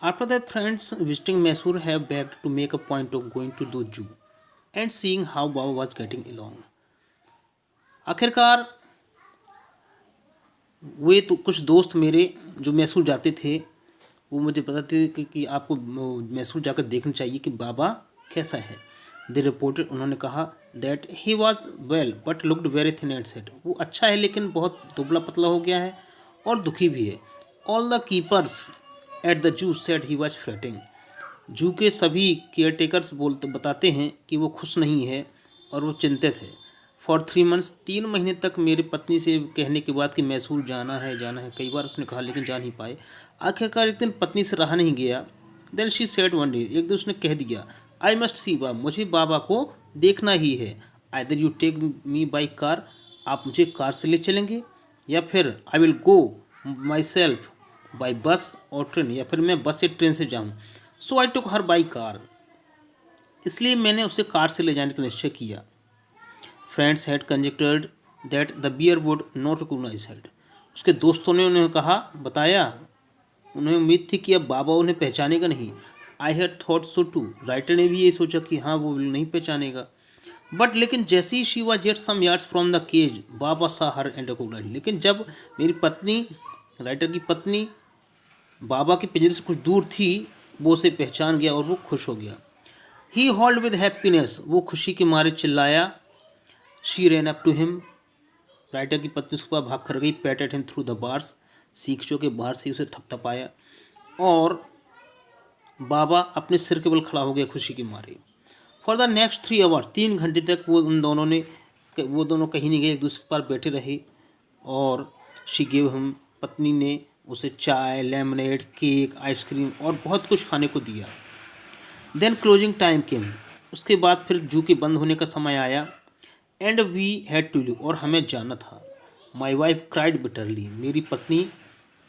After that, friends visiting Mysore have begged to make a point of going to the zoo and seeing how Baba was getting along. आखिरकार वे तो कुछ दोस्त मेरे जो मैसूर जाते थे वो मुझे बताते थे कि आपको मैसूर जाकर देखना चाहिए कि बाबा कैसा है। दे रिपोर्टेड, उन्होंने कहा that he was well but looked very thin and set, वो अच्छा है लेकिन बहुत दुबला पतला हो गया है और दुखी भी है। All the keepers at the zoo said he was fretting, जू के सभी केयर टेकर्स बोलते बताते हैं कि वो खुश नहीं है और वो चिंतित है। फॉर 3 मंथ्स, 3 महीने तक मेरी पत्नी से कहने के बाद कि मैसूर जाना है कई बार उसने कहा लेकिन जा नहीं पाए। आखिरकार एक दिन पत्नी से रहा नहीं गया। Then she said one day, एक दिन उसने कह दिया आई मस्ट सी बाबा, मुझे बाबा को देखना ही है। Either you take me by car, आप मुझे कार से ले चलेंगे, या फिर I will go myself by bus और ट्रेन, या फिर मैं बस या ट्रेन से जाऊँ। सो आई टुक हर बाई कार, इसलिए मैंने उसे कार से ले जाने का निश्चय किया। Friends had conjectured that the bear would not recognize had, उसके दोस्तों ने उन्हें बताया, उन्हें उम्मीद थी कि अब बाबा उन्हें पहचानेगा नहीं। I had thought so too, writer ने भी यही सोचा कि हाँ वो नहीं पहचानेगा। बट लेकिन जैसे ही she was yet some yards from the cage, Baba saw her and recognise, लेकिन जब मेरी पत्नी, राइटर की पत्नी, बाबा के पिंजरे से कुछ दूर थी, वो उसे पहचान गया और वो खुश हो गया। ही हॉल्ड विद हैप्पीनेस, वो खुशी के मारे चिल्लाया। She ran up to him, writer की पत्नी उसके पास भाग कर गई। Patted him through the bars, सीखचों के बाहर से उसे थपथपाया और बाबा अपने सिर के बल खड़ा हो गया खुशी के मारे। फॉर द नेक्स्ट 3 आवर्स, 3 घंटे तक वो दोनों कहीं नहीं गए, एक दूसरे पर बैठे रहे। और शी गिव हिम, पत्नी ने उसे चाय, लेमनेड, केक, आइसक्रीम और बहुत कुछ खाने को दिया। देन क्लोजिंग टाइम केम, उसके बाद फिर जू के बंद होने का समय आया। And we had to leave, और हमें जाना था। माई वाइफ क्राइड बिटरली, मेरी पत्नी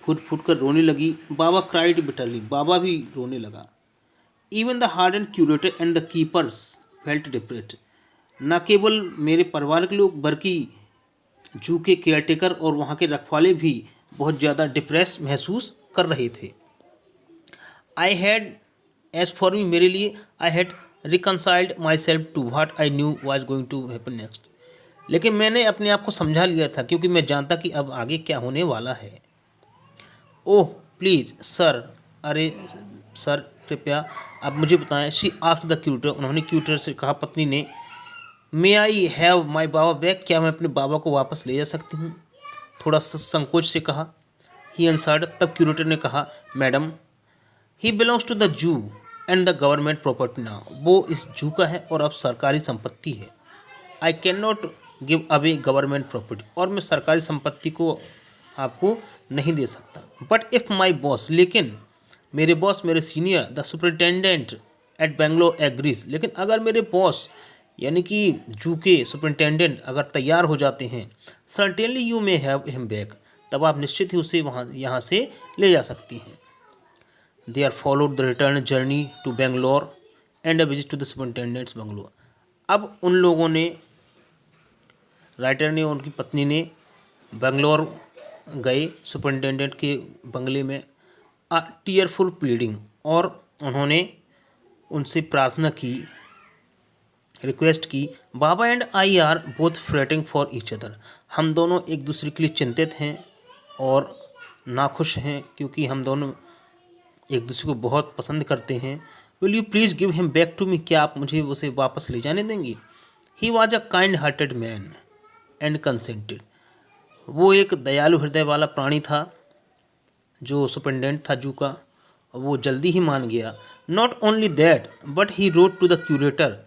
फूट फूट कर रोने लगी। बाबा क्राइड बिटरली, बाबा भी रोने लगा। Even the harden curator and the keepers felt depressed, न केवल मेरे परिवार के लोग बल्कि जू के केयरटेकर और वहाँ के रखवाले भी बहुत ज़्यादा डिप्रेस महसूस कर रहे थे। I had, as for me, मेरे लिए, I had reconciled myself to what I knew was going to happen next, लेकिन मैंने अपने आप को समझा लिया था क्योंकि मैं जानता कि अब आगे क्या होने वाला है। ओह प्लीज़ सर, अरे सर कृपया आप मुझे बताएं। शी आस्क्ड द क्यूटर, उन्होंने क्यूटर से कहा, पत्नी ने, मे I have my Baba back, क्या मैं अपने बाबा को वापस ले जा सकती हूँ? थोड़ा संकोच से कहा। ही आंसर्ड, तब क्यूरेटर ने कहा, madam he belongs to the zoo and the government property now, वो इस जू का है और अब सरकारी संपत्ति है। I can not give away government property, और मैं सरकारी संपत्ति को आपको नहीं दे सकता। बट इफ़ माई बॉस, लेकिन मेरे बॉस, मेरे senior the superintendent at Bangalore agrees, लेकिन अगर मेरे बॉस यानी कि जू के सुपरिटेंडेंट अगर तैयार हो जाते हैं, certainly you may have him back, तब आप निश्चित ही उसे यहाँ से ले जा सकती हैं। They are followed the return journey to Bangalore and a visit to the superintendent's Bangalore. अब उन लोगों ने, राइटर ने, उनकी पत्नी ने बेंगलोर गए सुपरिटेंडेंट के बंगले में। अ टीयरफुल प्लीडिंग, और उन्होंने उनसे प्रार्थना की, रिक्वेस्ट की, Baba and I are both fretting for each other, हम दोनों एक दूसरे के लिए चिंतित हैं और नाखुश हैं क्योंकि हम दोनों एक दूसरे को बहुत पसंद करते हैं। Will you please give him back to me, क्या आप मुझे उसे वापस ले जाने देंगे? He was a kind hearted man and consented, वो एक दयालु हृदय वाला प्राणी था जो सुपरिटेंडेंट था जू का, वो जल्दी ही मान गया। Not only that but he wrote to the curator,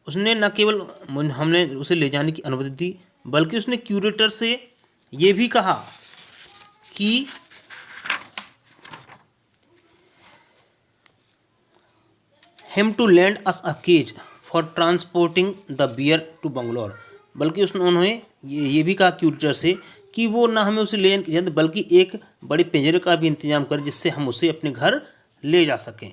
उसने न केवल हमने उसे ले जाने की अनुमति दी बल्कि उसने क्यूरेटर से ये भी कहा कि him to lend us a cage for transporting the bear to Bangalore, बल्कि उन्होंने ये भी कहा क्यूरेटर से कि वो ना हमें उसे ले जाए बल्कि एक बड़े पिंजरे का भी इंतजाम करें जिससे हम उसे अपने घर ले जा सकें।